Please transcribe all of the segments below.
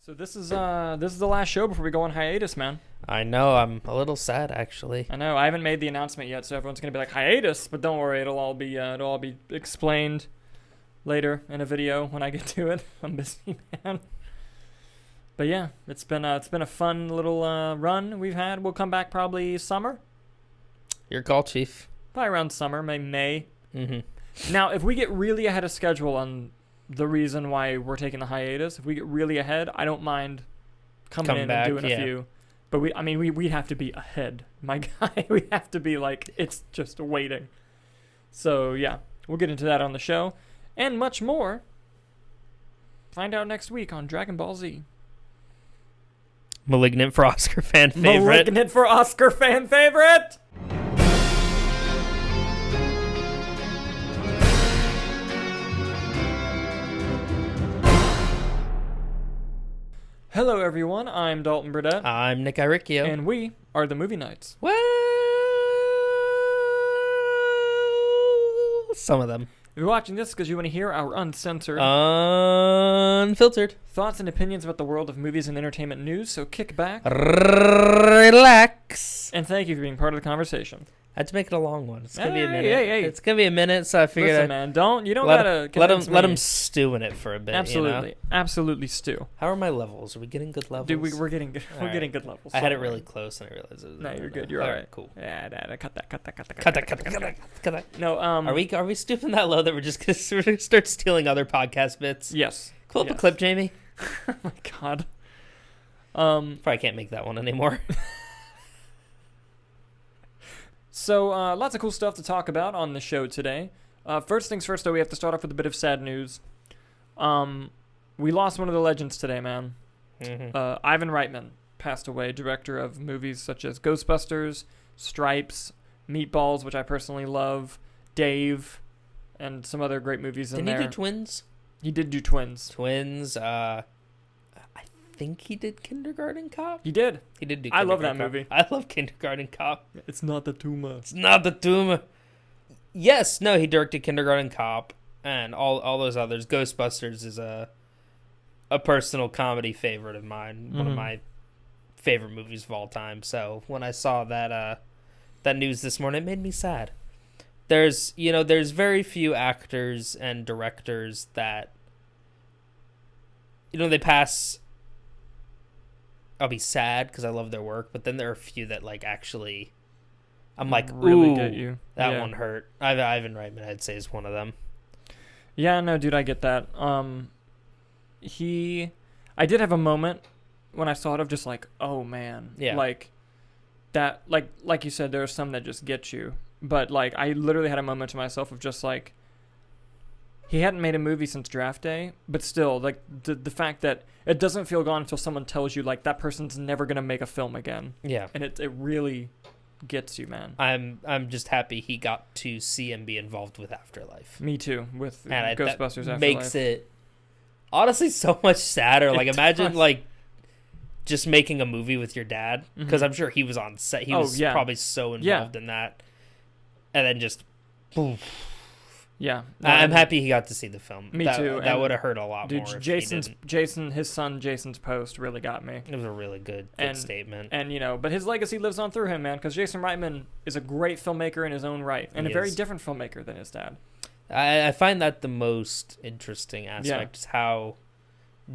So this is the last show before we go on hiatus, man. I know, I'm a little sad actually. I know, I haven't made the announcement yet, so everyone's gonna be like hiatus, but don't worry, it'll all be explained later in a video when I get to it. I'm busy, man. But yeah, it's been a fun little run we've had. We'll come back probably summer. Your call, Chief. Probably around summer, May. Mm-hmm. Now, if we get really ahead of schedule on the reason why we're taking the hiatus, if we get really ahead, I don't mind coming in back, and doing a few. But we'd have to be ahead, my guy. We have to be like, it's just waiting. So yeah, we'll get into that on the show and much more. Find out next week on Dragon Ball Z. Malignant for Oscar fan favorite. Malignant for Oscar fan favorite. Hello, everyone. I'm Dalton Burdett. I'm Nick Iricchio. And we are the Movie Nights. Well, some of them. If you're watching this because you want to hear our uncensored, unfiltered thoughts and opinions about the world of movies and entertainment news, so kick back, relax, and thank you for being part of the conversation. I had to make it a long one. It's gonna be a minute. Hey. It's gonna be a minute, so I figured. Listen, man, you don't gotta let him stew in it for a bit. Absolutely, you know? Absolutely stew. How are my levels? Are we getting good levels? Dude, we're getting good. We're getting good levels. I had it really close, and I realized it was. No, you're good. You're all right. Cool. Yeah, cut that. Cut that. No, Are we stooping that low that we're just gonna start stealing other podcast bits? Yes. Pull up a clip, Jamie. Oh my God. Probably can't make that one anymore. So, lots of cool stuff to talk about on the show today. First things first, though, we have to start off with a bit of sad news. We lost one of the legends today, man. Mm-hmm. Ivan Reitman passed away, director of movies such as Ghostbusters, Stripes, Meatballs, which I personally love, Dave, and some other great movies in there. Didn't he do Twins? He did do Twins. I think he did Kindergarten Cop. He did. He did do I love that Cop. movie. I love Kindergarten Cop. It's not the tumor. It's not the tumor. Yes, no, he directed Kindergarten Cop and all those others. Ghostbusters is a personal comedy favorite of mine. One of my favorite movies of all time. So when I saw that news this morning, it made me sad. There's very few actors and directors that they pass. I'll be sad because I love their work, but then there are a few that actually, I'm like, really ooh, get you. That one hurt. Ivan Reitman, I'd say, is one of them. Yeah, no, dude, I get that. I did have a moment when I saw it of just like, oh man, yeah, like that, like you said, there are some that just get you, but I literally had a moment to myself of just like, he hadn't made a movie since Draft Day, but still, the fact that it doesn't feel gone until someone tells you, that person's never going to make a film again. Yeah. And it really gets you, man. I'm just happy he got to see and be involved with Afterlife. Me too, with Ghostbusters Afterlife. Makes it, honestly, so much sadder. Imagine, just making a movie with your dad, because I'm sure he was on set. He was probably so involved in that. And then just, poof. Yeah, no, I'm happy he got to see the film. Me too. That would have hurt a lot more. His son Jason's post really got me. It was a really good statement. And but his legacy lives on through him, man. Because Jason Reitman is a great filmmaker in his own right, and a very different filmmaker than his dad. I find that the most interesting aspect is how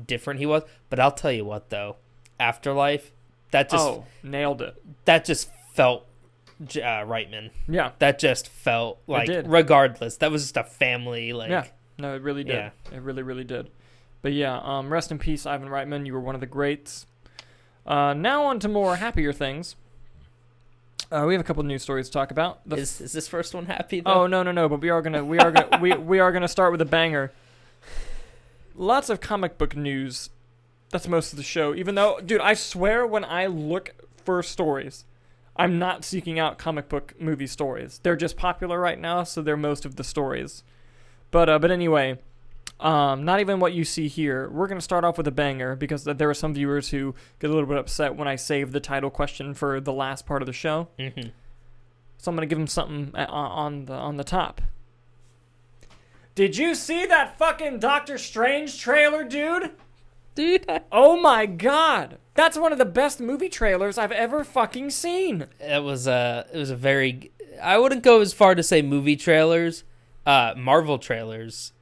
different he was. But I'll tell you what, though, Afterlife, that just nailed it. That just felt. Reitman. Yeah. That just felt regardless. That was just a family, Yeah. No, it really did. Yeah. It really, really did. But yeah, rest in peace, Ivan Reitman. You were one of the greats. Now on to more happier things. We have a couple of news stories to talk about. Is this first one happy though? Oh, no, but we are gonna start with a banger. Lots of comic book news. That's most of the show. Even though, dude, I swear when I look for stories, I'm not seeking out comic book movie stories. They're just popular right now, so they're most of the stories. But anyway, not even what you see here. We're going to start off with a banger because there are some viewers who get a little bit upset when I save the title question for the last part of the show. Mm-hmm. So I'm going to give them something on the top. Did you see that fucking Doctor Strange trailer, dude? Dude, Oh my god! That's one of the best movie trailers I've ever fucking seen. it was a very. I wouldn't go as far to say movie trailers, Marvel trailers,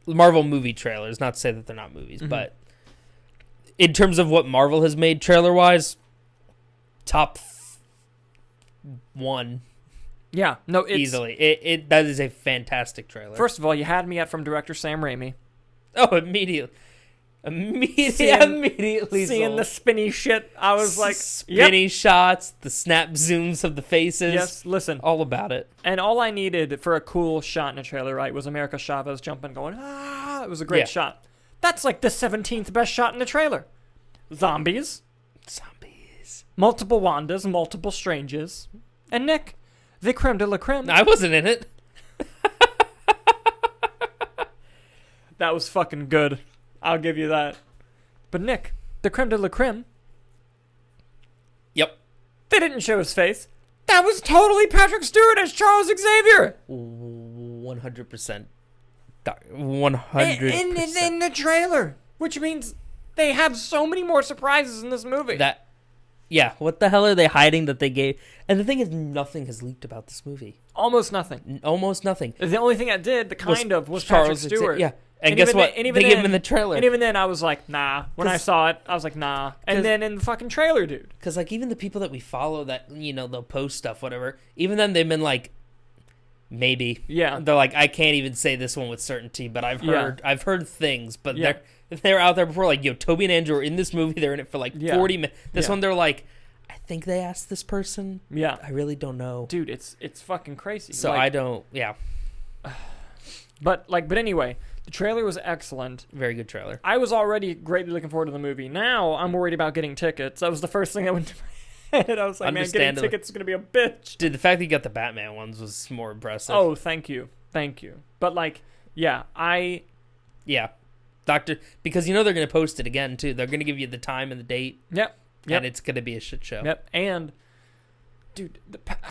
Marvel movie trailers. Not to say that they're not movies, but in terms of what Marvel has made trailer wise, top one. Yeah, no, it's... Easily. That is a fantastic trailer. First of all, you had me at from director Sam Raimi. Oh, immediately Seeing the spinny shit, I was like, spinny shots, the snap zooms of the faces. Yes, listen. All about it. And all I needed for a cool shot in a trailer, right, was America Chavez jumping, going, ah! It was a great shot. That's like the 17th best shot in the trailer. Zombies. Multiple Wandas, multiple Stranges. And Nick, the creme de la creme. I wasn't in it. That was fucking good. I'll give you that. But Nick, the creme de la creme. Yep. They didn't show his face. That was totally Patrick Stewart as Charles Xavier. 100%. 100%. In the trailer. Which means they have so many more surprises in this movie. Yeah, what the hell are they hiding that they gave? And the thing is, nothing has leaked about this movie. Almost nothing. Almost nothing. The only thing that did, was Charles Patrick Stewart. Yeah. And guess what? They gave him in the trailer. And even then, I was like, nah. When I saw it, I was like, nah. And then in the fucking trailer, dude. Because, like, even the people that we follow that, they'll post stuff, whatever, even then they've been like, maybe. Yeah. They're like, I can't even say this one with certainty, but I've heard things. But they're out there before, like, Toby and Andrew are in this movie. They're in it for, like, 40 minutes. This one, they're like, I think they asked this person. Yeah. I really don't know. Dude, it's fucking crazy. So like, I don't, yeah. But trailer the trailer was excellent. Very good trailer. I was already greatly looking forward to the movie. Now I'm worried about getting tickets. That was the first thing that went to my head. I was like, man, getting tickets is going to be a bitch. Dude, the fact that you got the Batman ones was more impressive. Oh, thank you. But because they're going to post it again, too. They're going to give you the time and the date. Yep. And it's going to be a shit show. Yep. And, dude,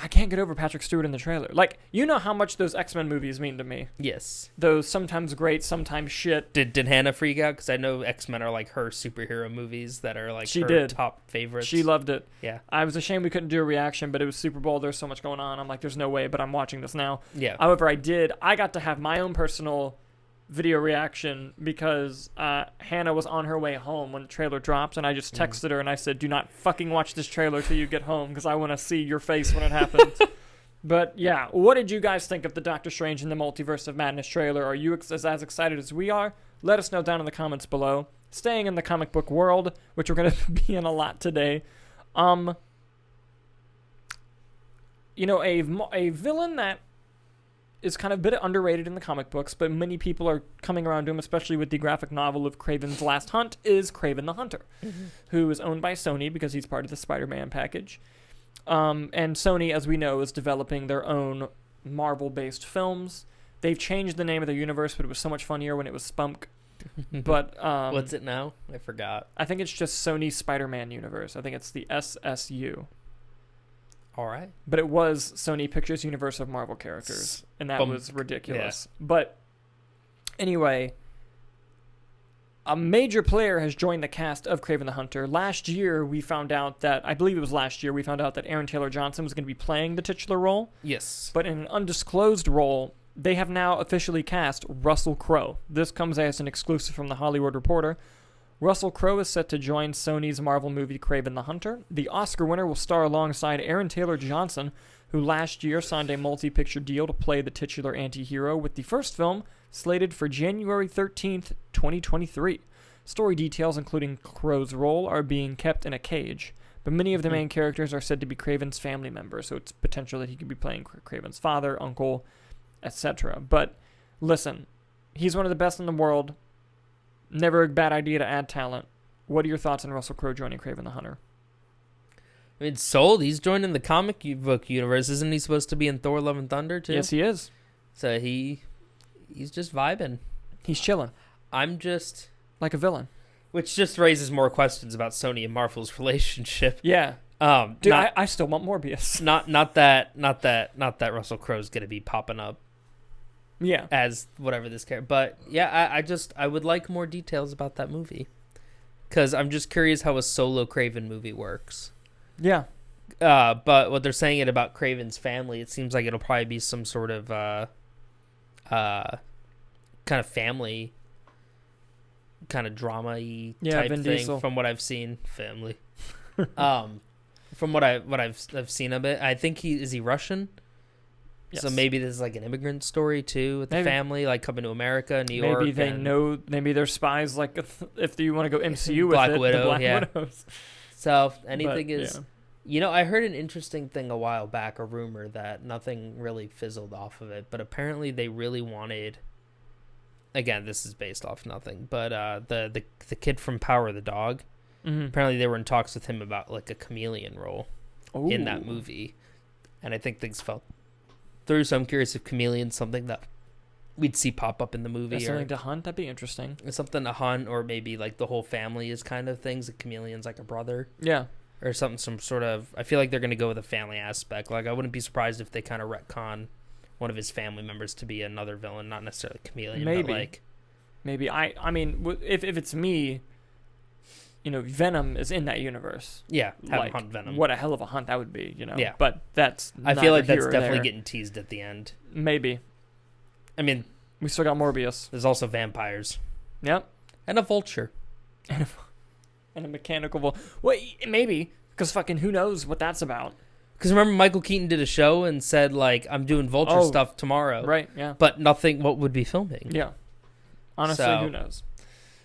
I can't get over Patrick Stewart in the trailer. Like, you know how much those X-Men movies mean to me. Yes. Those sometimes great, sometimes shit. Did Hannah freak out? Because I know X-Men are, like, her superhero movies that are, like, top favorites. She loved it. Yeah. I was ashamed we couldn't do a reaction, but it was Super Bowl. There's so much going on. I'm like, there's no way, but I'm watching this now. Yeah. However, I got to have my own personal video reaction because Hannah was on her way home when the trailer dropped, and I just texted her and I said, do not fucking watch this trailer till you get home because I want to see your face when it happens. But yeah, what did you guys think of the Doctor Strange in the Multiverse of Madness trailer? Are you as excited as we are? Let us know down in the comments below. Staying in the comic book world, which we're going to be in a lot today, a villain that is kind of a bit underrated in the comic books, but many people are coming around to him, especially with the graphic novel of Kraven's Last Hunt, is Kraven the Hunter, who is owned by Sony because he's part of the Spider-Man package. And Sony, as we know, is developing their own Marvel-based films. They've changed the name of their universe, but it was so much funnier when it was Spunk. But what's it now? I forgot. I think it's just Sony's Spider-Man universe. I think it's the SSU. All right. But it was Sony Pictures Universe of Marvel characters, and that was ridiculous. Yeah. But anyway, a major player has joined the cast of Kraven the Hunter. Last year, we found out that Aaron Taylor Johnson was going to be playing the titular role. Yes. But in an undisclosed role, they have now officially cast Russell Crowe. This comes as an exclusive from The Hollywood Reporter. Russell Crowe is set to join Sony's Marvel movie Kraven the Hunter. The Oscar winner will star alongside Aaron Taylor Johnson, who last year signed a multi-picture deal to play the titular anti-hero, with the first film slated for January 13th, 2023. Story details, including Crowe's role, are being kept in a cage, but many of the main characters are said to be Kraven's family members, so it's potential that he could be playing Kraven's father, uncle, etc. But listen, he's one of the best in the world. Never a bad idea to add talent. What are your thoughts on Russell Crowe joining Kraven the Hunter? I mean, sold. He's joining the comic book universe. Isn't he supposed to be in Thor: Love and Thunder too? Yes, he is. So he's just vibing. He's chilling. I'm just like a villain, which just raises more questions about Sony and Marvel's relationship. Yeah. Dude, I still want Morbius. Not that Russell Crowe's gonna be popping up. Yeah. As whatever this character. But yeah, I would like more details about that movie. because I'm just curious how a solo Kraven movie works. Yeah. But what they're saying about Kraven's family, it seems like it'll probably be some sort of kind of family, kind of drama-y type Vin thing. Diesel. From what I've seen, family. From what I've seen of it, I think he Russian. Yes. So maybe this is like an immigrant story too, with the family like coming to America, New York. Maybe they know. Maybe they're spies. Like if you want to go MCU with Black it, Widow, the Black yeah. Widows. So anything But, is. yeah. You know, I heard an interesting thing a while back, a rumor that nothing really fizzled off of it, but apparently they really wanted. Again, this is based off nothing, but the kid from Power of the Dog. Mm-hmm. Apparently, they were in talks with him about like a chameleon role in that Ooh. movie, and I think things fell through. So I'm curious if chameleon's something that we'd see pop up in the movie, That's or something to hunt. That'd be interesting. something to hunt, or maybe like the whole family is kind of things. The chameleon's like a brother. Yeah. Or something, some sort of. I feel like they're going to go with a family aspect. Like, I wouldn't be surprised if they kind of retcon one of his family members to be another villain, not necessarily Chameleon. Maybe. But like, Maybe I mean, if it's me, Venom is in that universe. yeah, have Like, him hunt Venom. What a hell of a hunt that would be, Yeah. But that's. I feel like neither that's here or definitely there. getting teased at the end. Maybe I mean, we still got Morbius. there's also vampires Yep. and a vulture. And a mechanical. Well, maybe because fucking who knows what that's about. Because remember, Michael Keaton did a show and said like, "I'm doing vulture stuff tomorrow," Right? Yeah. but nothing. What would be filming? Yeah. Honestly, So- who knows?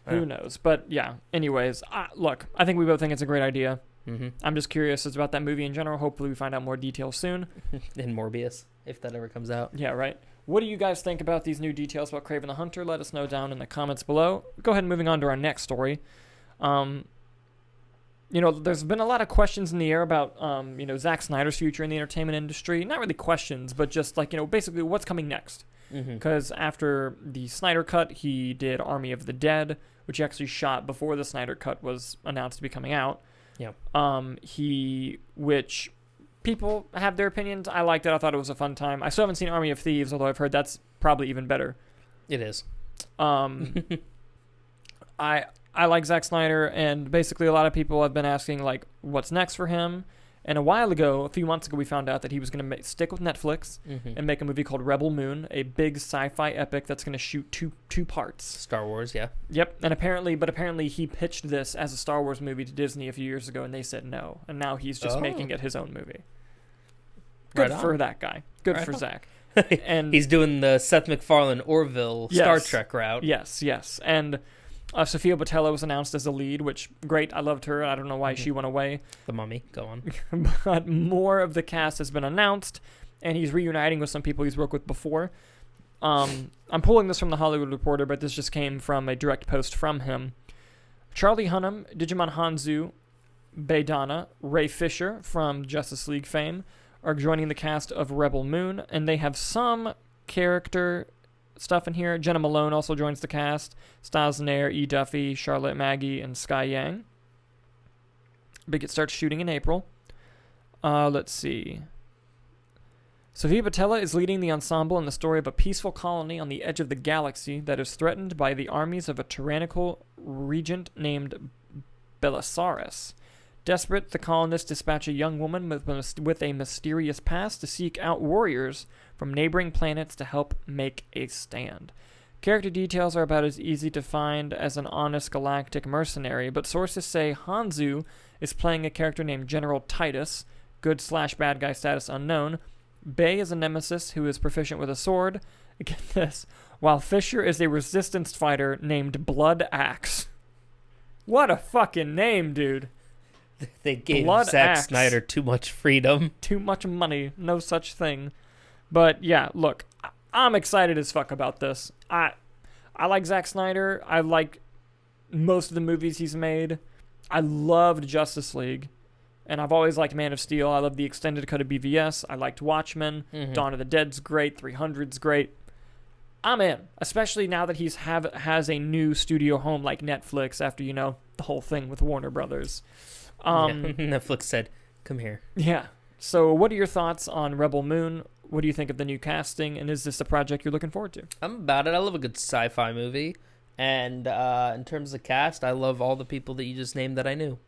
Who knows? But yeah. Anyways, look, I think we both think it's a great idea. Mm-hmm. I'm just curious it's about that movie in general. Hopefully, we find out more details soon. In Morbius, if that ever comes out. Yeah, right. What do you guys think about these new details about Kraven the Hunter? Let us know down in the comments below. Go ahead and moving on to our next story. There's been a lot of questions in the air about, Zack Snyder's future in the entertainment industry. Not really questions, but just like, basically what's coming next. Because after the Snyder Cut, he did Army of the Dead, which he actually shot before the Snyder Cut was announced to be coming out. Yeah. Which people have their opinions. I liked it. I thought it was a fun time. I still haven't seen Army of Thieves, although I've heard that's probably even better. It is. I like Zack Snyder, and basically a lot of people have been asking, like, what's next for him? And a few months ago, we found out that he was going to stick with Netflix and make a movie called Rebel Moon, a big sci-fi epic that's going to shoot two parts. Star Wars, yeah. Yep, and apparently he pitched this as a Star Wars movie to Disney a few years ago, and they said no. And now he's just making it his own movie. Good Right for on. that guy. Good Right for on. Zach. And He's doing the Seth MacFarlane Orville Star Yes. Trek route. Yes. And Sophia Boutella was announced as the lead, which, great, I loved her. I don't know why she went away. The Mummy, go on. But more of the cast has been announced, and he's reuniting with some people he's worked with before. I'm pulling this from the Hollywood Reporter, but this just came from a direct post from him. Charlie Hunnam, Digimon Hanzo, Baydana, Ray Fisher from Justice League fame are joining the cast of Rebel Moon, and they have some character stuff in here. Jenna Malone also joins the cast. Stiles Nair, E. Duffy, Charlotte Maggie, and Sky Yang. It starts shooting in April. Let's see. Sophia Boutella is leading the ensemble in the story of a peaceful colony on the edge of the galaxy that is threatened by the armies of a tyrannical regent named Belisarius. Desperate, the colonists dispatch a young woman with a mysterious past to seek out warriors from neighboring planets to help make a stand. Character details are about as easy to find as an honest galactic mercenary, but sources say Hanzo is playing a character named General Titus, good/bad guy status unknown. Bay is a nemesis who is proficient with a sword. Get this. While Fisher is a resistance fighter named Blood Axe. What a fucking name, dude. They gave Blood Zack Axe. Snyder too much freedom. Too much money. No such thing. But yeah, look, I'm excited as fuck about this. I like Zack Snyder. I like most of the movies he's made. I loved Justice League. And I've always liked Man of Steel. I love the extended cut of BVS. I liked Watchmen. Dawn of the Dead's great. 300's great. I'm in. Especially now that has a new studio home like Netflix after, the whole thing with Warner Brothers. Netflix said, come here. Yeah. So what are your thoughts on Rebel Moon? What do you think of the new casting? And is this a project you're looking forward to? I'm about it. I love a good sci-fi movie. And in terms of cast, I love all the people that you just named that I knew.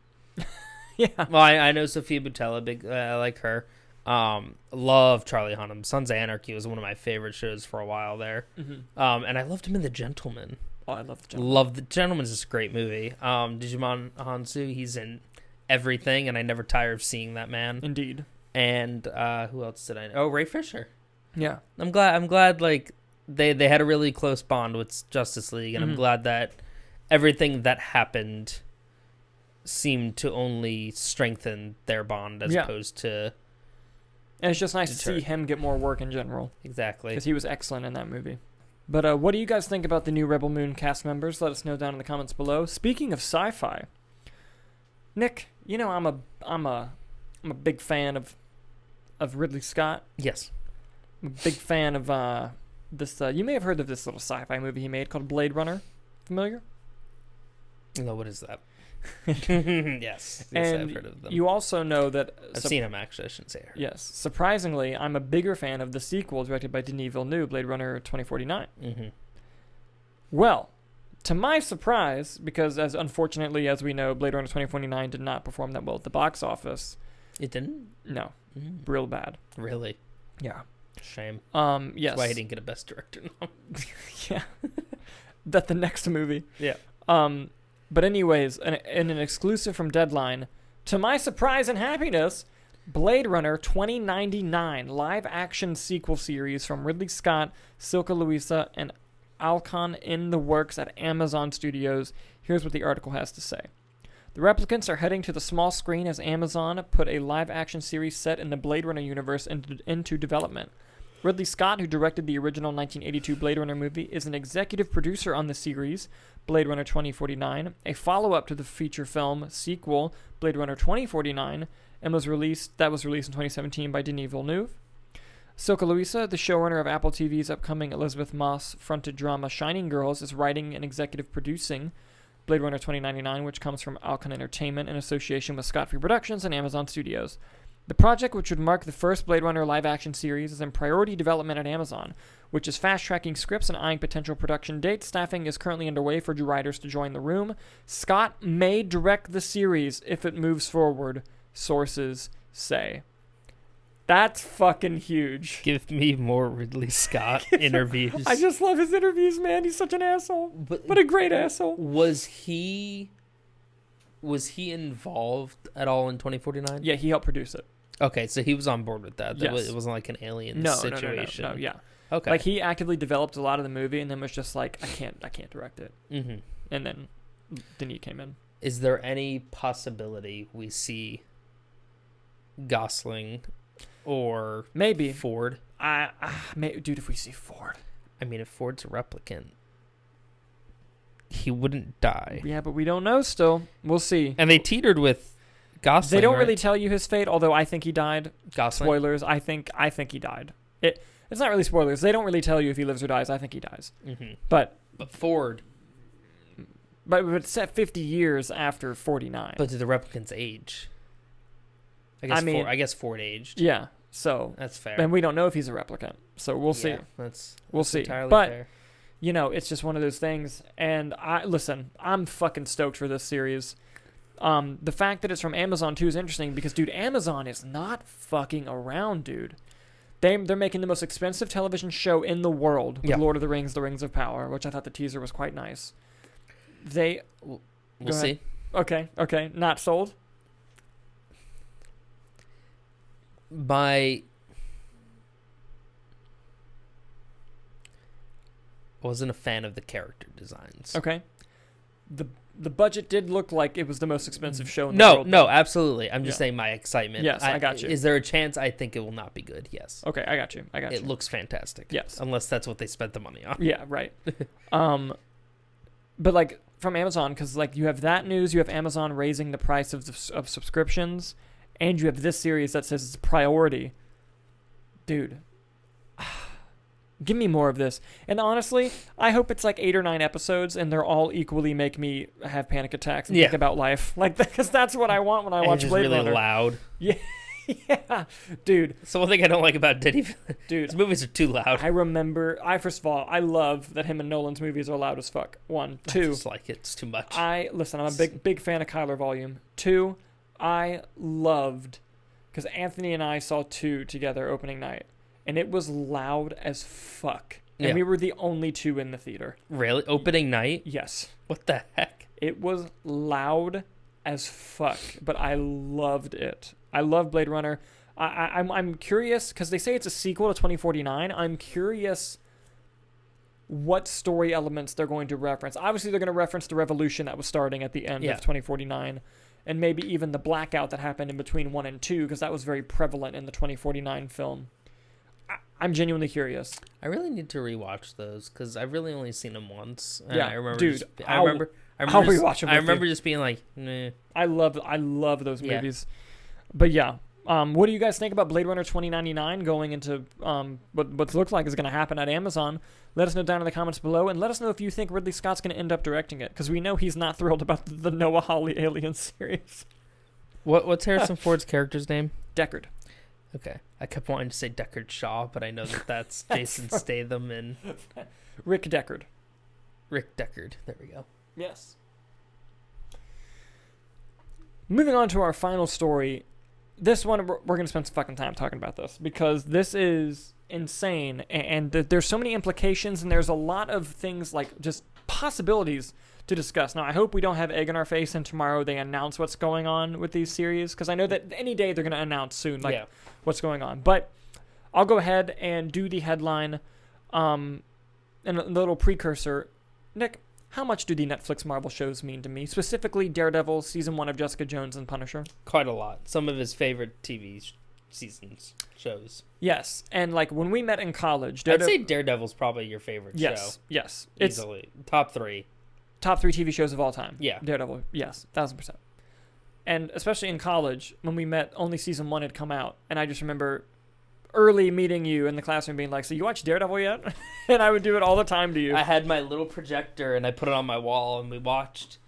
Yeah. Well, I know Sophia Boutella. I like her. Love Charlie Hunnam. Sons of Anarchy was one of my favorite shows for a while there. Mm-hmm. And I loved him in The Gentleman. Oh, I love The Gentleman. Love The Gentleman is a great movie. Digimon Hansu, he's in everything, and I never tire of seeing that man. Indeed. And who else did I know? Oh, Ray Fisher. Yeah. I'm glad like they had a really close bond with Justice League, and I'm glad that everything that happened seemed to only strengthen their bond as opposed to. And it's just nice to see him get more work in general. Exactly. Because he was excellent in that movie. But what do you guys think about the new Rebel Moon cast members? Let us know down in the comments below. Speaking of sci-fi, Nick, you know I'm a big fan of Ridley Scott. Yes. I'm a big fan of this. You may have heard of this little sci-fi movie he made called Blade Runner. Familiar? No, what is that? Yes, and I've heard of them. You also know that I've seen them actually. I shouldn't say her. Yes, surprisingly, I'm a bigger fan of the sequel directed by Denis Villeneuve, Blade Runner 2049. Mm-hmm. Well, to my surprise, because as unfortunately as we know, Blade Runner 2049 did not perform that well at the box office. It didn't? No, real bad. Really? Yeah. Shame. Yes. That's why he didn't get a Best Director nom. Yeah. That the next movie. Yeah. But anyways, in an exclusive from Deadline, to my surprise and happiness, Blade Runner 2099 live-action sequel series from Ridley Scott, Silka Luisa, and Alcon in the works at Amazon Studios. Here's what the article has to say. The replicants are heading to the small screen as Amazon put a live-action series set in the Blade Runner universe into development. Ridley Scott, who directed the original 1982 Blade Runner movie, is an executive producer on the series, Blade Runner 2049, a follow-up to the feature film sequel, Blade Runner 2049, and was released in 2017 by Denis Villeneuve. Silka Luisa, the showrunner of Apple TV's upcoming Elizabeth Moss-fronted drama Shining Girls, is writing and executive producing Blade Runner 2099, which comes from Alcon Entertainment in association with Scott Free Productions and Amazon Studios. The project, which would mark the first Blade Runner live-action series, is in priority development at Amazon, which is fast-tracking scripts and eyeing potential production dates. Staffing is currently underway for writers to join the room. Scott may direct the series if it moves forward, sources say. That's fucking huge. Give me more Ridley Scott interviews. I just love his interviews, man. He's such an asshole. But a great asshole. Was he involved at all in 2049? Yeah, he helped produce it. Okay, so he was on board with that. Yes. It wasn't like an alien No, situation. no, yeah. Okay. Like, he actively developed a lot of the movie and then was just like, I can't direct it. Mm-hmm. And then Denis came in. Is there any possibility we see Gosling or maybe Ford? Dude, if we see Ford. I mean, if Ford's a replicant, he wouldn't die. Yeah, but we don't know still. We'll see. And they teetered with Gosling. They don't right? really tell you his fate, although I think he died. Gosling? Spoilers. I think he died. It's not really spoilers. They don't really tell you if he lives or dies. I think he dies. Mm-hmm. But Ford. But it's set 50 years after 49. But do the replicants age? I guess Ford aged. Yeah, so that's fair. And we don't know if he's a replicant, so we'll see. We'll see. But fair. You know, it's just one of those things. And I'm fucking stoked for this series. The fact that it's from Amazon too is interesting because, dude, Amazon is not fucking around, dude. They're making the most expensive television show in the world with Lord of the Rings: The Rings of Power, which I thought the teaser was quite nice. We'll see. Okay. Not sold. I wasn't a fan of the character designs. Okay. The budget did look like it was the most expensive show in the world. No, absolutely. I'm just saying my excitement. Yes, I got you. Is there a chance I think it will not be good? Yes. Okay, I got you. It looks fantastic. Yes. Unless that's what they spent the money on. Yeah, right. But like from Amazon, because like you have that news, you have Amazon raising the price of subscriptions, and you have this series that says it's a priority. Dude, give me more of this. And honestly, I hope it's like 8 or 9 episodes, and they're all equally make me have panic attacks and think about life. Like, because that's what I want when I watch Blade Runner. It's really loud. Yeah, Yeah, dude. So one thing I don't like about Denny, Dude, his movies are too loud. I remember. First of all, I love that him and Nolan's movies are loud as fuck. One, I two. just like it. It's too much. I'm a big fan of Kyler Volume. Two, I loved because Anthony and I saw 2 together opening night, and it was loud as fuck, and we were the only 2 in the theater. Really? Opening night? Yes. What the heck? It was loud as fuck, but I loved it. I love Blade Runner. I'm curious because they say it's a sequel to 2049. I'm curious what story elements they're going to reference. Obviously, they're going to reference the revolution that was starting at the end of 2049, and maybe even the blackout that happened in between 1 and 2, because that was very prevalent in the 2049 film. I'm genuinely curious. I really need to rewatch those because I've really only seen them once. And Yeah, I remember dude. I'll rewatch them. I remember just being like, nah. I love those movies. But yeah, what do you guys think about Blade Runner 2099 going into what looks like is going to happen at Amazon? Let us know down in the comments below, and let us know if you think Ridley Scott's going to end up directing it, because we know he's not thrilled about the Noah Hawley Alien series. What's Harrison Ford's character's name? Deckard. Okay. I kept wanting to say Deckard Shaw, but I know that's Jason Statham and Rick Deckard. Rick Deckard. There we go. Yes. Moving on to our final story. This one, we're going to spend some fucking time talking about this, because this is insane, and there's so many implications, and there's a lot of things, like, just possibilities to discuss. Now, I hope we don't have egg in our face and tomorrow they announce what's going on with these series, because I know that any day they're going to announce soon, what's going on. But I'll go ahead and do the headline and a little precursor. Nick, how much do the Netflix Marvel shows mean to me? Specifically, Daredevil, Season 1 of Jessica Jones, and Punisher. Quite a lot. Some of his favorite TV seasons, shows. Yes, and like when we met in college... I'd say Daredevil's probably your favorite show. Yes. Easily. Top 3. Top 3 TV shows of all time. Yeah. Daredevil, yes, 1,000%. And especially in college, when we met, only Season 1 had come out, and I just remember early meeting you in the classroom being like, so you watch Daredevil yet? And I would do it all the time to you. I had my little projector, and I put it on my wall, and we watched...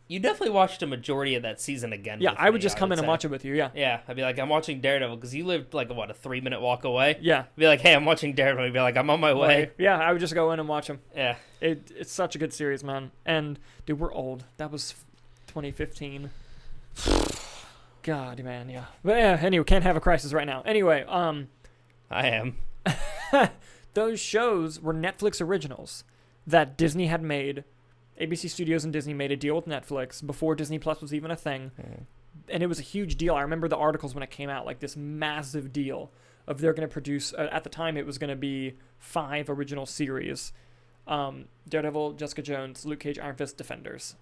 You definitely watched a majority of that season again. Yeah, I would just come in and watch it with you, yeah. Yeah, I'd be like, I'm watching Daredevil, because you lived, like, a 3-minute walk away? Yeah. I'd be like, hey, I'm watching Daredevil. I'd be like, I'm on my way. Yeah, I would just go in and watch them. Yeah. It's such a good series, man. And, dude, we're old. That was 2015. God, man, yeah. But, yeah, anyway, can't have a crisis right now. Anyway, I am. Those shows were Netflix originals that Disney had made. ABC Studios and Disney made a deal with Netflix before Disney Plus was even a thing. And it was a huge deal. I remember the articles when it came out, like this massive deal of they're going to produce, at the time it was going to be 5 original series. Daredevil, Jessica Jones, Luke Cage, Iron Fist, Defenders.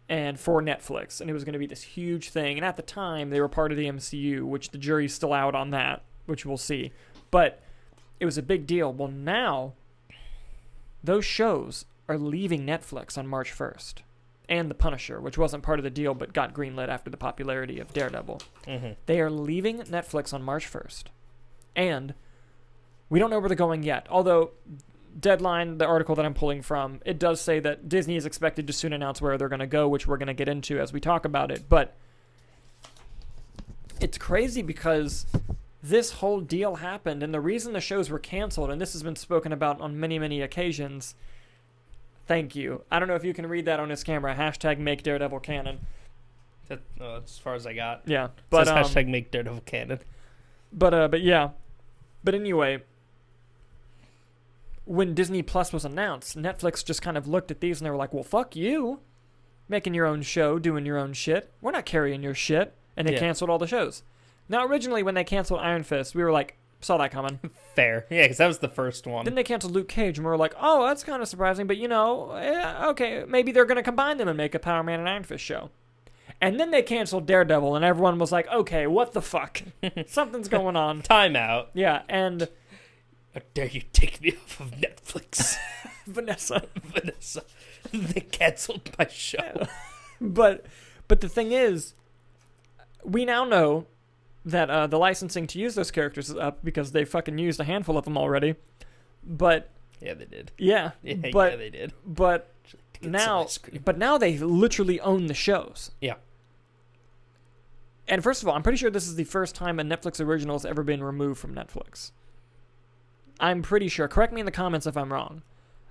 And for Netflix. And it was going to be this huge thing. And at the time, they were part of the MCU, which the jury's still out on that, which we'll see. But it was a big deal. Well, now, those shows are leaving Netflix on March 1st. And The Punisher, which wasn't part of the deal but got greenlit after the popularity of Daredevil. Mm-hmm. They are leaving Netflix on March 1st. And we don't know where they're going yet. Although, Deadline, the article that I'm pulling from, it does say that Disney is expected to soon announce where they're going to go, which we're going to get into as we talk about it. But it's crazy because this whole deal happened, and the reason the shows were canceled, and this has been spoken about on many, many occasions... Thank you. I don't know if you can read that on his camera. Hashtag make Daredevil canon. That's as far as I got. Yeah. But hashtag make Daredevil canon. But yeah. But anyway, when Disney Plus was announced, Netflix just kind of looked at these and they were like, well, fuck you. Making your own show, doing your own shit. We're not carrying your shit. And they canceled all the shows. Now, originally, when they canceled Iron Fist, we were like, saw that coming. Fair. Yeah, because that was the first one. Then they canceled Luke Cage, and we were like, oh, that's kind of surprising, but okay, maybe they're going to combine them and make a Power Man and Iron Fist show. And then they canceled Daredevil, and everyone was like, okay, what the fuck? Something's going on. Time out. Yeah, and... How dare you take me off of Netflix? Vanessa. They canceled my show. But the thing is, we now know that the licensing to use those characters is up because they fucking used a handful of them already. But yeah, they did. Yeah, yeah, they did. But now they literally own the shows. Yeah. And first of all, I'm pretty sure this is the first time a Netflix original has ever been removed from Netflix. I'm pretty sure. Correct me in the comments if I'm wrong.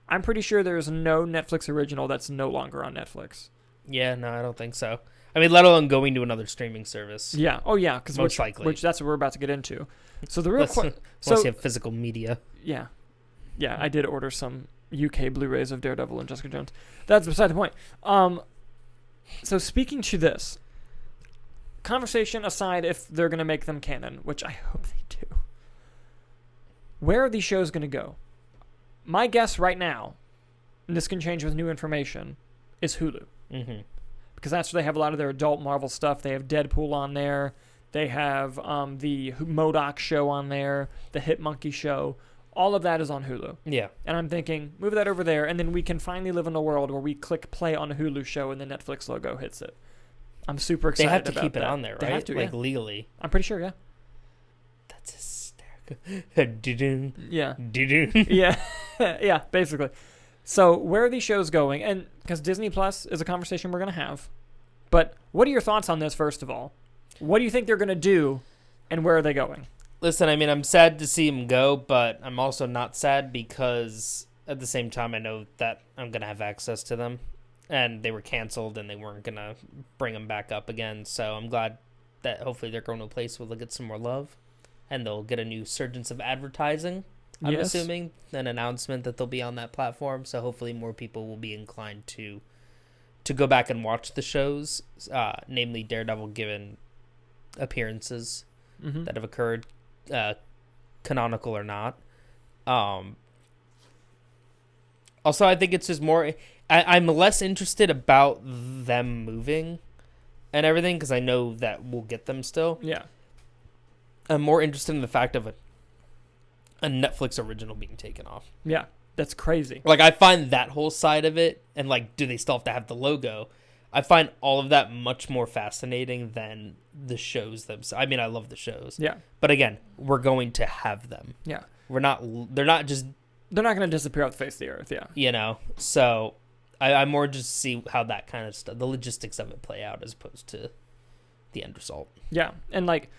I'm pretty sure there's no Netflix original that's no longer on Netflix. Yeah, no, I don't think so. I mean, let alone going to another streaming service. Yeah. Oh, yeah. Because most likely. Which that's what we're about to get into. So the real question. Unless you have physical media. Yeah. Yeah, I did order some UK Blu-rays of Daredevil and Jessica Jones. That's beside the point. So speaking to this, conversation aside if they're going to make them canon, which I hope they do, where are these shows going to go? My guess right now, and this can change with new information, is Hulu. Mm-hmm. Because that's where they have a lot of their adult Marvel stuff. They have Deadpool on there. They have the MODOK show on there, the Hit Monkey show. All of that is on Hulu. Yeah. And I'm thinking, move that over there, and then we can finally live in a world where we click play on a Hulu show and the Netflix logo hits it. I'm super excited about that. They have to keep it on there, right? They have to, like, legally. I'm pretty sure, yeah. That's hysterical. Yeah. Do-do. Yeah. Yeah, basically. So where are these shows going? And because Disney Plus is a conversation we're going to have. But what are your thoughts on this, first of all? What do you think they're going to do, and where are they going? Listen, I mean, I'm sad to see them go, but I'm also not sad because at the same time I know that I'm going to have access to them. And they were canceled and they weren't going to bring them back up again. So I'm glad that hopefully they're going to a place where they'll get some more love. And they'll get a new surgence of advertising, I'm assuming, an announcement that they'll be on that platform. So hopefully more people will be inclined to go back and watch the shows, namely Daredevil, given appearances that have occurred, canonical or not. Also, I think it's just more... I'm less interested about them moving and everything because I know that we'll get them still. Yeah. I'm more interested in the fact of a Netflix original being taken off. Yeah, that's crazy. Like, I find that whole side of it, and, like, do they still have to have the logo? I find all of that much more fascinating than the shows themselves. I mean, I love the shows. Yeah. But again, we're going to have them. Yeah. They're not going to disappear off the face of the earth, yeah. You know, so I more just see how that kind of stuff, the logistics of it play out as opposed to the end result. Yeah, and like,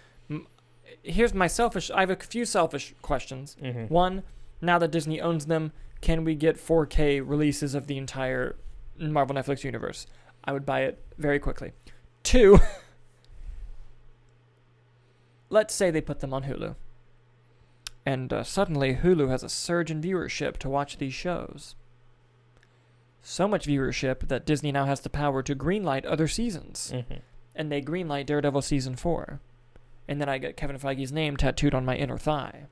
here's my I have a few selfish questions. Mm-hmm. One, now that Disney owns them, can we get 4K releases of the entire Marvel Netflix universe? I would buy it very quickly. Two, let's say they put them on Hulu. And suddenly Hulu has a surge in viewership to watch these shows. So much viewership that Disney now has the power to greenlight other seasons. Mm-hmm. And they greenlight Daredevil Season 4. And then I get Kevin Feige's name tattooed on my inner thigh.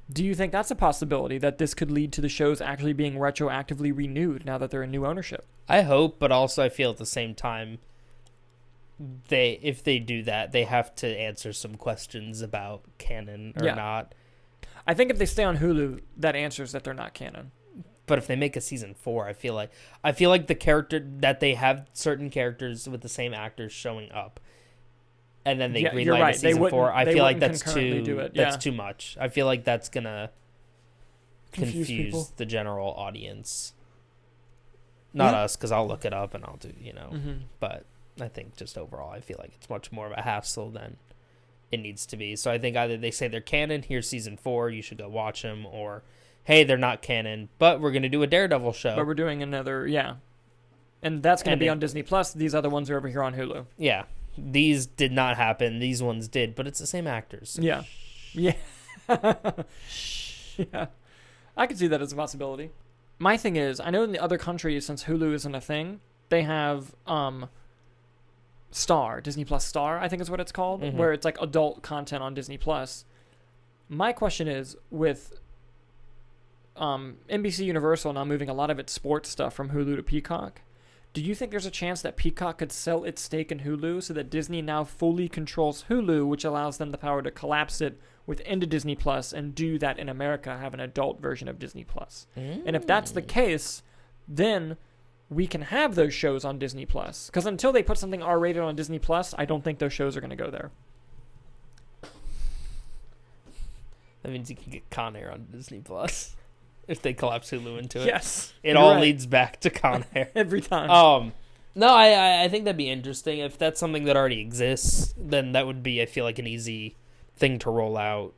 Do you think that's a possibility, that this could lead to the shows actually being retroactively renewed now that they're in new ownership? I hope, but also I feel at the same time, if they do that, they have to answer some questions about canon or not. I think if they stay on Hulu, that answers that they're not canon. But if they make a season 4, I feel like the character that they have certain characters with the same actors showing up, and then they greenlight a season 4. I feel like that's too much. I feel like that's gonna confuse the general audience. Not us, because I'll look it up and I'll do, But I think just overall, I feel like it's much more of a hassle than it needs to be. So I think either they say they're canon, here's season 4, you should go watch them, or hey, they're not canon, but we're going to do a Daredevil show. But we're doing another, And that's going to be on Disney Plus. These other ones are over here on Hulu. Yeah. These did not happen. These ones did, but it's the same actors. So. Yeah. Yeah. Yeah. I could see that as a possibility. My thing is, I know in the other countries, since Hulu isn't a thing, they have Star, Disney Plus Star, I think is what it's called, where it's like adult content on Disney Plus. My question is, with NBC Universal now moving a lot of its sports stuff from Hulu to Peacock, do you think there's a chance that Peacock could sell its stake in Hulu so that Disney now fully controls Hulu, which allows them the power to collapse it into Disney Plus and do that in America, have an adult version of Disney Plus? And if that's the case, then we can have those shows on Disney Plus. Because until they put something R-rated on Disney Plus, I don't think those shows are going to go there. That means you can get Con Air on Disney Plus. If they collapse Hulu into it. Yes. It all leads back to Con Air. Every time. No, I think that'd be interesting. If that's something that already exists, then that would be, I feel like, an easy thing to roll out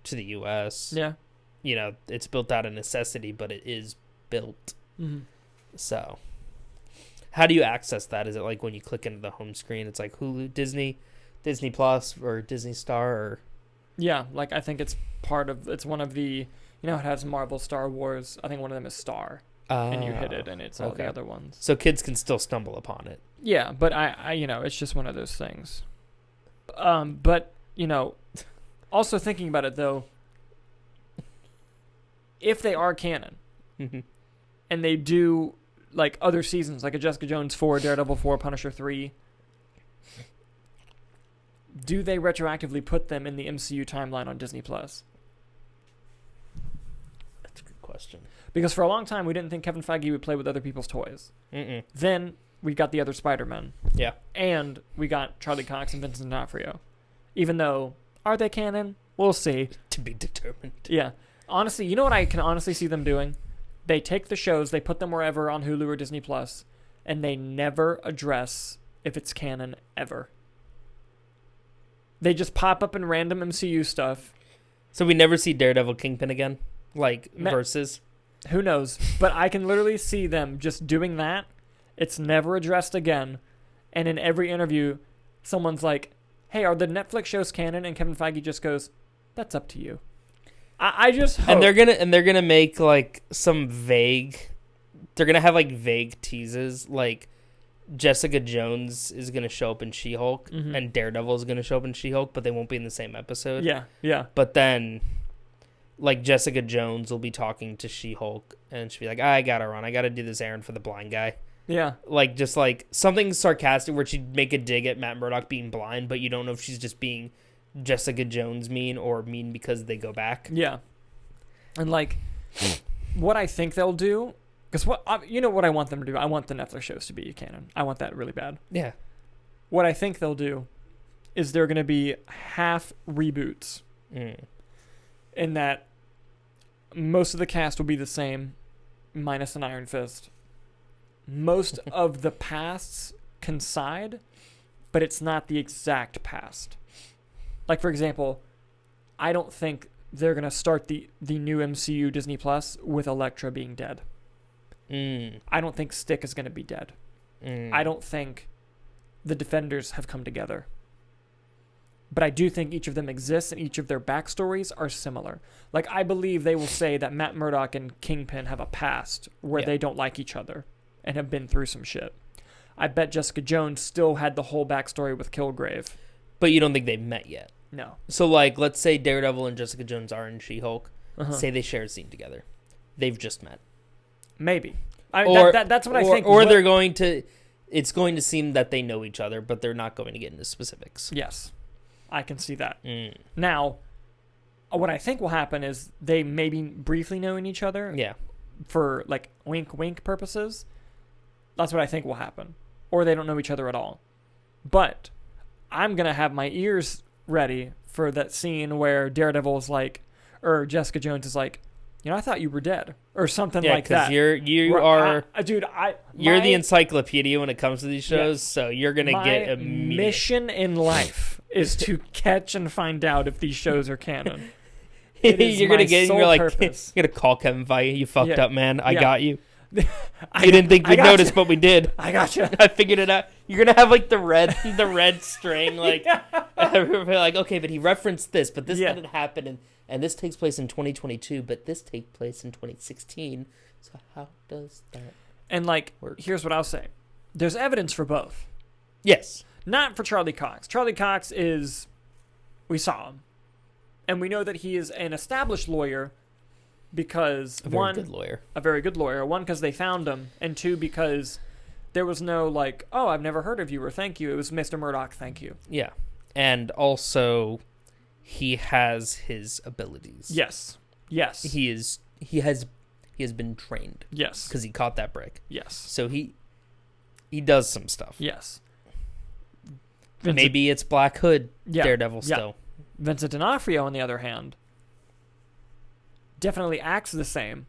to the U.S. Yeah. You know, it's built out of necessity, but it is built. Mm-hmm. So, how do you access that? Is it like when you click into the home screen, it's like Hulu, Disney Plus, or Disney Star, or... Yeah, like I think it's one of the, you know, it has Marvel, Star Wars. I think one of them is Star. And you hit it, and it's all the other ones. So kids can still stumble upon it. Yeah, but I you know, it's just one of those things. But, you know, also thinking about it, though, if they are canon, and they do, like, other seasons, like a Jessica Jones 4, Daredevil 4, Punisher 3, do they retroactively put them in the MCU timeline on Disney+? That's a good question. Because for a long time, we didn't think Kevin Feige would play with other people's toys. Mm-mm. Then we got the other Spider-Men. Yeah. And we got Charlie Cox and Vincent D'Onofrio. Even though, are they canon? We'll see. To be determined. Yeah. Honestly, you know what I can honestly see them doing? They take the shows, they put them wherever on Hulu or Disney+, and they never address if it's canon ever. They just pop up in random MCU stuff. So we never see Daredevil Kingpin again? Like, versus? Who knows? But I can literally see them just doing that. It's never addressed again. And in every interview, someone's like, hey, are the Netflix shows canon? And Kevin Feige just goes, that's up to you. I just hope. And they're gonna make, like, some vague... They're gonna have, like, vague teases. Like, Jessica Jones is gonna show up in She-Hulk. Mm-hmm. And Daredevil is gonna show up in She-Hulk. But they won't be in the same episode. Yeah, yeah. But then... Like, Jessica Jones will be talking to She-Hulk, and she'll be like, I gotta run. I gotta do this errand for the blind guy. Yeah. Like, just, like, something sarcastic where she'd make a dig at Matt Murdock being blind, but you don't know if she's just being Jessica Jones mean or mean because they go back. Yeah. And, like, what I think they'll do, because you know what I want them to do? I want the Netflix shows to be canon. I want that really bad. Yeah. What I think they'll do is they're going to be half reboots. In that most of the cast will be the same, minus an Iron Fist. Most of the pasts coincide, but it's not the exact past. Like, for example, I don't think they're going to start the new MCU Disney Plus with Elektra being dead. I don't think Stick is going to be dead. I don't think the Defenders have come together. But I do think each of them exists, and each of their backstories are similar. Like, I believe they will say that Matt Murdock and Kingpin have a past where they don't like each other and have been through some shit. I bet Jessica Jones still had the whole backstory with Kilgrave. But you don't think they've met yet? No. So, like, let's say Daredevil and Jessica Jones are in She-Hulk. Say they share a scene together. They've just met. Maybe. That's what I think. Or they're going to... It's going to seem that they know each other, but they're not going to get into specifics. Yes. I can see that. Now, what I think will happen is they maybe briefly knowing each other. Yeah. For, like, wink purposes. That's what I think will happen. Or they don't know each other at all. But I'm going to have my ears ready for that scene where Daredevil is like, or Jessica Jones is like, you know, I thought you were dead. Or something like that. Yeah, because you're the my encyclipedia when it comes to these shows, yes, so you're going to get immediate. My mission in life is to catch and find out if these shows are canon. You're going to get, you're like, purpose. You're going to call Kevin Feige, you fucked up, man. I got you. You I didn't think we'd notice, but we did. I got you. I figured it out. You're gonna have like the red string, like, like, okay, but he referenced this, but this didn't happen, and this takes place in 2022, but this takes place in 2016. So how does that? And like, work? Here's what I'll say: there's evidence for both. Yes, not for Charlie Cox. Charlie Cox we saw him, and we know that he is an established lawyer. Because a very good lawyer. One, because they found him, and two, because there was no like, oh, I've never heard of you, or thank you. It was Mr. Murdoch, thank you. Yeah, and also he has his abilities. Yes. He has been trained. Yes, because he caught that brick. Yes, so he does some stuff. Yes, maybe it's Black Hood, Daredevil still. Vincent D'Onofrio, on the other hand, definitely acts the same.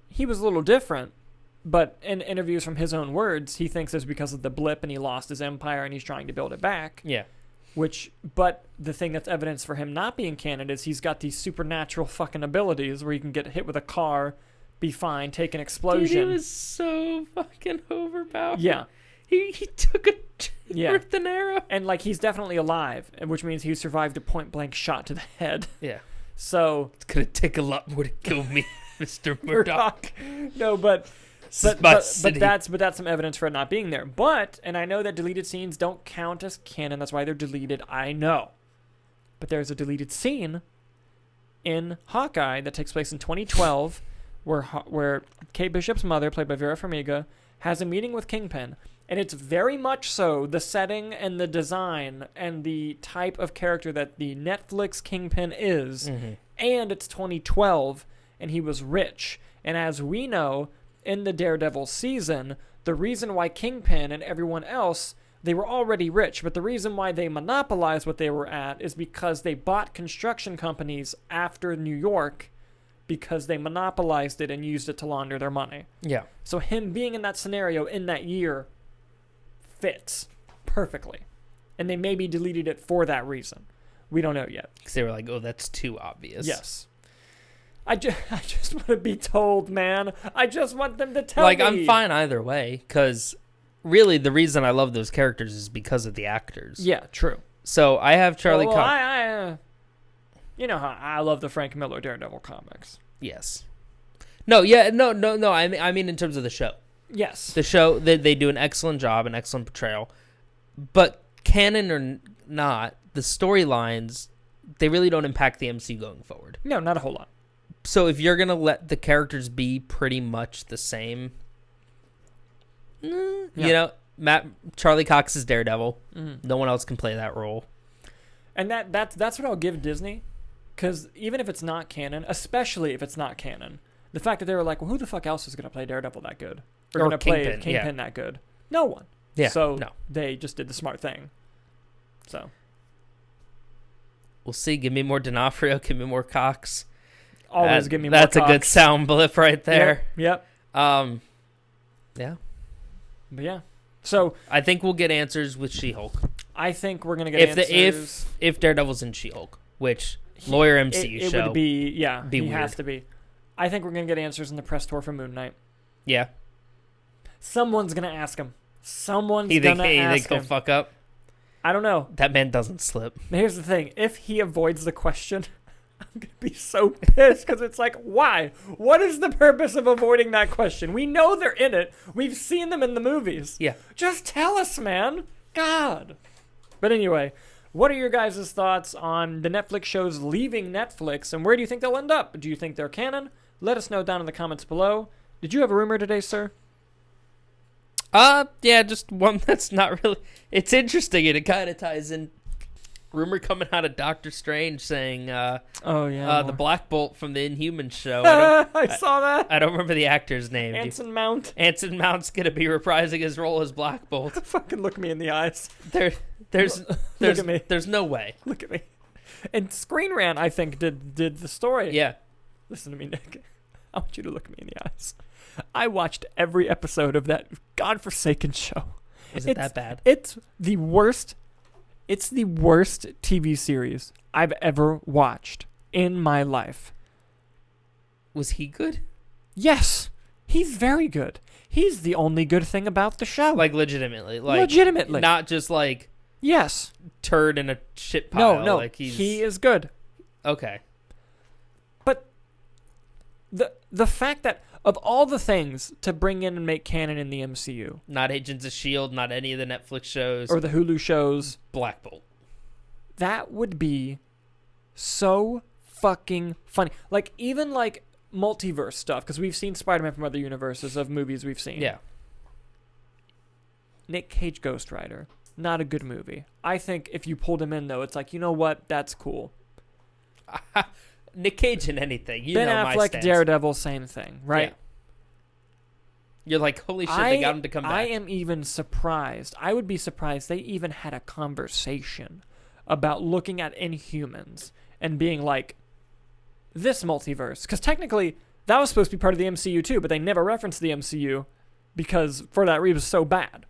He was a little different, But in interviews from his own words, he thinks it's because of the blip and he lost his empire and he's trying to build it back. Yeah. But the thing that's evidence for him not being canon is he's got these supernatural fucking abilities where he can get hit with a car, be fine, take an explosion. Dude, he was so fucking overpowered. Yeah. He took a Yeah. ripped an arrow. And like he's definitely alive, which means he survived a point blank shot to the head. Yeah. So It's gonna take a lot more to kill me, Mr. Murdoch. No, but that's some evidence for it not being there. But, and I know that deleted scenes don't count as canon. That's why they're deleted. I know. But there's a deleted scene in Hawkeye that takes place in 2012 where Kate Bishop's mother, played by Vera Farmiga, has a meeting with Kingpin. And it's very much so the setting and the design and the type of character that the Netflix Kingpin is. Mm-hmm. And it's 2012 and he was rich. And as we know, in the Daredevil season, the reason why Kingpin and everyone else, they were already rich, but the reason why they monopolized what they were at is because they bought construction companies after New York because they monopolized it and used it to launder their money. Yeah. So him being in that scenario in that year fits perfectly. And they maybe deleted it for that reason. We don't know yet. Because they were like, oh, that's too obvious. Yes. I just want to be told, man. I just want them to tell me. I'm fine either way, because really the reason I love those characters is because of the actors. Yeah, true. So I have Charlie Cox. You know how I love the Frank Miller Daredevil comics. Yes. No, yeah, no. I mean in terms of the show. Yes. The show, they do an excellent job, an excellent portrayal. But canon or not, the storylines, they really don't impact the MC going forward. No, not a whole lot. So if you're going to let the characters be pretty much the same, you know, Charlie Cox is Daredevil. Mm-hmm. No one else can play that role. And that's what I'll give Disney, because even if it's not canon, especially if it's not canon, the fact that they were like, well, who the fuck else is going to play Daredevil that good? Or going to play Kingpin that good? No one. Yeah. So they just did the smart thing. So we'll see. Give me more D'Onofrio. Give me more Cox. Always give me more That's Cox. A good sound blip right there. Yep. Yeah. But yeah. So I think we'll get answers with She-Hulk. I think we're gonna get answers. If Daredevil's in She-Hulk, which lawyer MCU show. It would be, he weird. Has to be. I think we're gonna get answers in the press tour for Moon Knight. Yeah. Someone's gonna ask him. Someone's gonna ask him. He'll fuck up? I don't know. That man doesn't slip. Here's the thing. If he avoids the question, I'm going to be so pissed because it's like, why? What is the purpose of avoiding that question? We know they're in it. We've seen them in the movies. Yeah. Just tell us, man. God. But anyway, what are your guys' thoughts on the Netflix shows leaving Netflix, and where do you think they'll end up? Do you think they're canon? Let us know down in the comments below. Did you have a rumor today, sir? Yeah, just one that's not really... It's interesting, and it kind of ties in... Rumor coming out of Doctor Strange saying, the Black Bolt from the Inhumans show. I saw that. I don't remember the actor's name. Anson Mount. Anson Mount's going to be reprising his role as Black Bolt. Fucking look me in the eyes. There's look at me. There's no way. Look at me. And Screen Rant, I think, did the story. Yeah. Listen to me, Nick. I want you to look me in the eyes. I watched every episode of that godforsaken show. Is it that bad? It's the worst. It's the worst TV series I've ever watched in my life. Was he good? Yes. He's very good. He's the only good thing about the show. Like, legitimately. Not just, like... Yes. Turd in a shit pile. No. Like he is good. Okay. But the fact that... Of all the things to bring in and make canon in the MCU. Not Agents of S.H.I.E.L.D., not any of the Netflix shows. Or the Hulu shows. Black Bolt. That would be so fucking funny. Like, even like multiverse stuff, because we've seen Spider-Man from other universes of movies we've seen. Yeah. Nick Cage Ghost Rider. Not a good movie. I think if you pulled him in, though, it's like, you know what? That's cool. Nick Cage in anything. Ben Affleck, Daredevil, same thing, right? Yeah. You're like, holy shit, they got him to come back. I am even surprised. I would be surprised they even had a conversation about looking at Inhumans and being like, this multiverse. Because technically, that was supposed to be part of the MCU too, but they never referenced the MCU because for that reason it was so bad.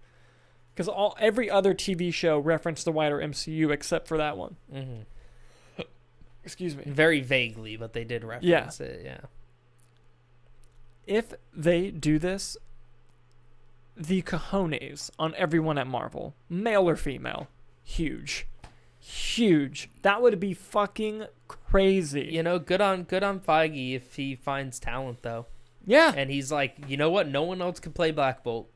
Because every other TV show referenced the wider MCU except for that one. Mm-hmm. Excuse me. Very vaguely, but they did reference it, yeah. If they do this, the cojones on everyone at Marvel, male or female, huge. Huge. That would be fucking crazy. You know, good on Feige if he finds talent, though. Yeah. And he's like, you know what? No one else can play Black Bolt.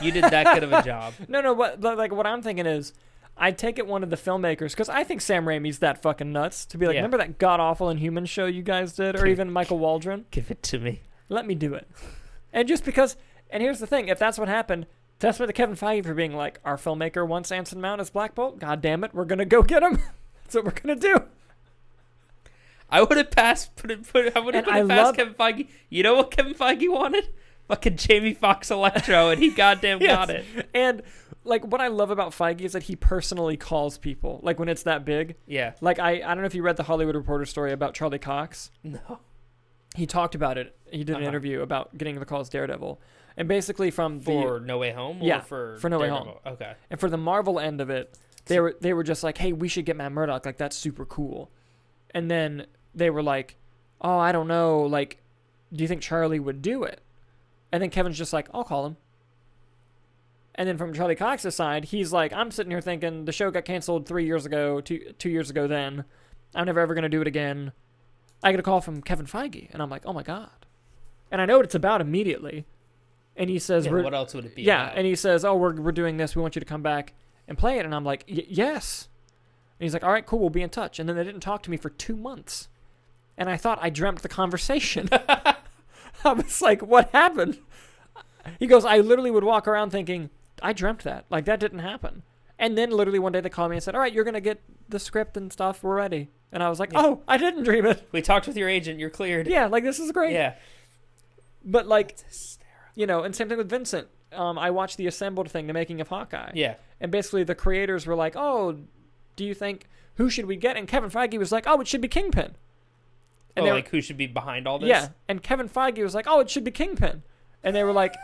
You did that good of a job. No, what I'm thinking is, I'd take it one of the filmmakers, because I think Sam Raimi's that fucking nuts, to be like, remember that god-awful Inhuman show you guys did? Or even Michael Waldron? Give it to me. Let me do it. And just because, and here's the thing, if that's what happened, that's what the Kevin Feige for being like, our filmmaker wants Anson Mount as Black Bolt? God damn it, we're going to go get him. That's what we're going to do. I would have passed, Kevin Feige. You know what Kevin Feige wanted? Fucking Jamie Foxx Electro, and he goddamn got it. And, like, what I love about Feige is that he personally calls people, like, when it's that big. Yeah. Like, I don't know if you read the Hollywood Reporter story about Charlie Cox. No. He talked about it. He did an interview about getting the call as Daredevil. And basically For No Way Home? Yeah, or for No Way Home. Okay. And for the Marvel end of it, they were just like, hey, we should get Matt Murdock. Like, that's super cool. And then they were like, oh, I don't know. Like, do you think Charlie would do it? And then Kevin's just like, I'll call him. And then from Charlie Cox's side, he's like, I'm sitting here thinking the show got canceled 3 years ago, 2 years ago then. I'm never ever going to do it again. I get a call from Kevin Feige. And I'm like, oh my God. And I know what it's about immediately. And he says, what else would it be Yeah, about? and he says, oh, we're doing this. We want you to come back and play it. And I'm like, yes. And he's like, all right, cool, we'll be in touch. And then they didn't talk to me for 2 months. And I thought I dreamt the conversation. I was like, what happened? He goes, I literally would walk around thinking, I dreamt that. Like, that didn't happen. And then literally one day they called me and said, all right, you're going to get the script and stuff. We're ready. And I was like, oh, I didn't dream it. We talked with your agent. You're cleared. Yeah, like, this is great. Yeah. But, like, you know, and same thing with Vincent. I watched the Assembled thing, the making of Hawkeye. Yeah. And basically the creators were like, oh, do you think, who should we get? And Kevin Feige was like, oh, it should be Kingpin. And like, who should be behind all this? Yeah. And Kevin Feige was like, oh, it should be Kingpin. And they were like,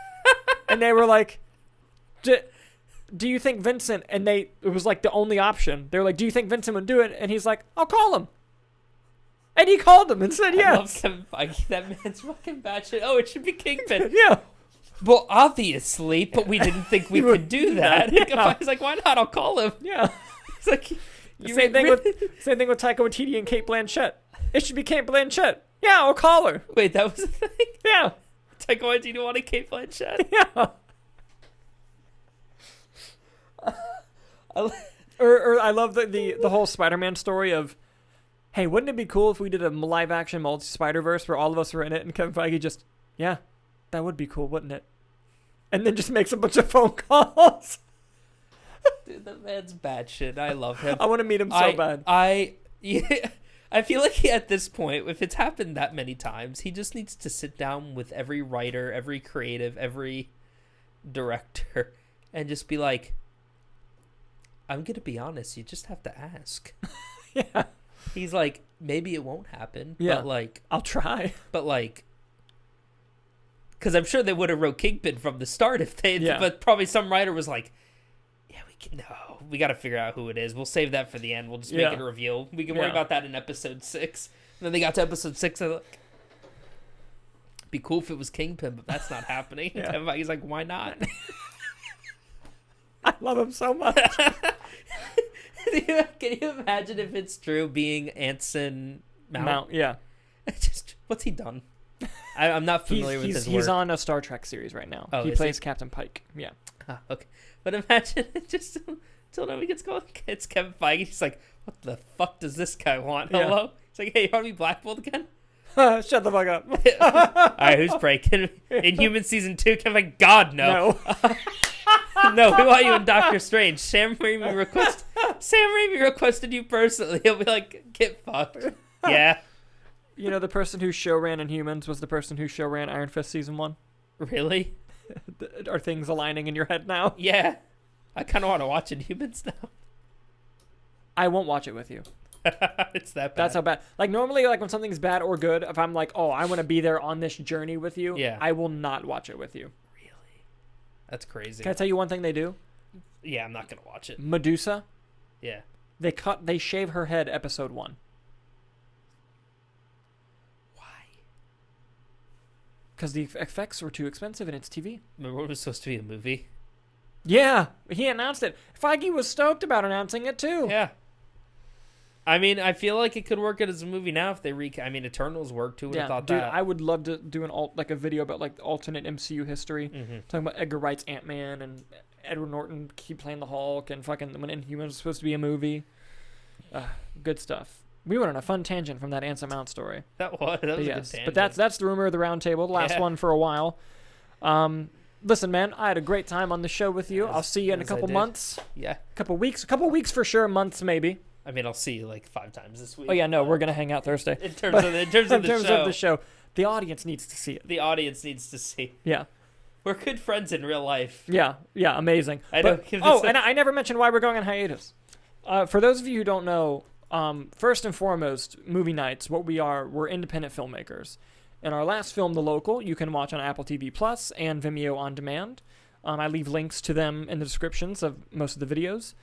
do you think Vincent, and it was like the only option. They were like, do you think Vincent would do it? And he's like, I'll call him. And he called him and said yes. I love Kevin Feige. That man's fucking batshit. Oh, it should be Kingpin. Yeah. Well, obviously, but we didn't think we could do that. Yeah. He's like, why not? I'll call him. Yeah. It's like, same thing with Taika Waititi and Cate Blanchett. It should be Cate Blanchett. Yeah, I'll call her. Wait, that was the thing? Yeah. Taika Waititi wanted Cate Blanchett? Yeah. Or I love the whole Spider-Man story of, hey, wouldn't it be cool if we did a live-action multi-Spider-Verse where all of us were in it, and Kevin Feige just, yeah, that would be cool, wouldn't it? And then just makes a bunch of phone calls. Dude, that man's batshit. I love him. I want to meet him so bad. I feel like at this point, if it's happened that many times, he just needs to sit down with every writer, every creative, every director, and just be like, I'm going to be honest, you just have to ask. Yeah. He's like, maybe it won't happen, yeah. but like... I'll try. But like... Because I'm sure they would have wrote Kingpin from the start if they... Yeah. But probably some writer was like, yeah, we got to figure out who it is. We'll save that for the end. We'll just make it a reveal. We can worry about that in episode 6. And then they got to episode 6 and like... Be cool if it was Kingpin, but that's not happening. Yeah. Everybody's like, why not? I love him so much. Can you imagine if it's true being Anson Mount? Yeah. What's he done? I'm not familiar with his work. He's on a Star Trek series right now. Oh, he plays Captain Pike. Yeah. Ah, okay. But imagine just until nobody gets going. It's Kevin Feige. He's like, what the fuck does this guy want? Yeah. Hello? He's like, hey, you want to be Black Bolt again? Shut the fuck up. All right, who's breaking? Inhuman season 2? Kevin Feige, God, no. No, we want you in Doctor Strange. Sam Raimi requested you personally. He'll be like, get fucked. Yeah. You know, the person who show ran Inhumans was the person who show ran Iron Fist season 1. Really? Are things aligning in your head now? Yeah. I kind of want to watch Inhumans now. I won't watch it with you. It's that bad. That's how bad. Like normally, like when something's bad or good, if I'm like, oh, I want to be there on this journey with you, Yeah. I will not watch it with you. Really? That's crazy. Can I tell you one thing they do? Yeah, I'm not gonna watch it. Medusa, Yeah. they shave her head episode 1. Why? Because the effects were too expensive and it's TV. Remember it was supposed to be a movie? Yeah, he announced it. Feige was stoked about announcing it too. Yeah. I mean, I feel like it could work as a movie now if they I mean, Eternals worked. Who would have thought dude, that? I would love to do a video about like alternate MCU history, talking about Edgar Wright's Ant-Man and Edward Norton keep playing the Hulk and fucking when Inhumans was supposed to be a movie. Good stuff. We went on a fun tangent from that Anson Mount story. That was a good tangent. But that's the rumor of the Roundtable, the last one for a while. Listen, man, I had a great time on the show with you. I'll see you in a couple months. Yeah. Couple weeks for sure, months maybe. I mean, I'll see you like 5 times this week. Oh yeah, no, we're gonna hang out Thursday. In terms of the show, the audience needs to see it. The audience needs to see. Yeah. We're good friends in real life. Yeah, amazing. And I never mentioned why we're going on hiatus. For those of you who don't know, first and foremost, movie nights, we're independent filmmakers. And our last film, The Local, you can watch on Apple TV Plus and Vimeo on demand. I leave links to them in the descriptions of most of the videos.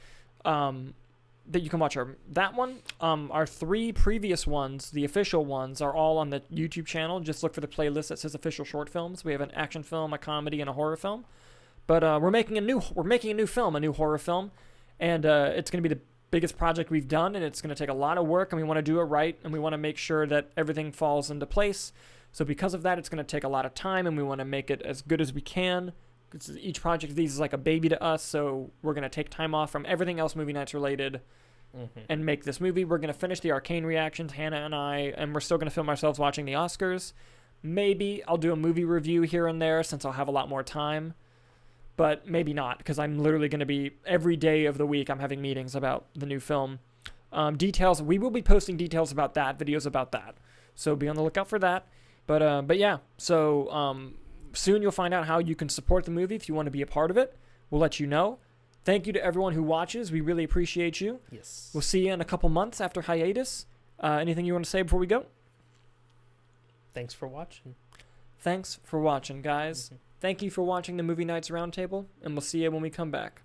That you can watch that one. Our 3 previous ones, the official ones, are all on the YouTube channel. Just look for the playlist that says official short films. We have an action film, a comedy, and a horror film. But we're making a new film, a new horror film, and it's going to be the biggest project we've done, and it's going to take a lot of work, and we want to do it right, and we want to make sure that everything falls into place. So because of that, it's going to take a lot of time, and we want to make it as good as we can. Each project of these is like a baby to us, so we're going to take time off from everything else movie nights related and make this movie. We're going to finish the Arcane reactions, Hannah and I, and we're still going to film ourselves watching the Oscars. Maybe I'll do a movie review here and there since I'll have a lot more time, but maybe not because I'm literally going to be every day of the week I'm having meetings about the new film. Details, we will be posting details about that, videos about that, so be on the lookout for that. But yeah, so soon you'll find out how you can support the movie if you want to be a part of it. We'll let you know. Thank you to everyone who watches. We really appreciate you. Yes. We'll see you in a couple months after hiatus. Anything you want to say before we go? Thanks for watching. Thanks for watching, guys. Thank you for watching the Movie Nights Roundtable, and we'll see you when we come back.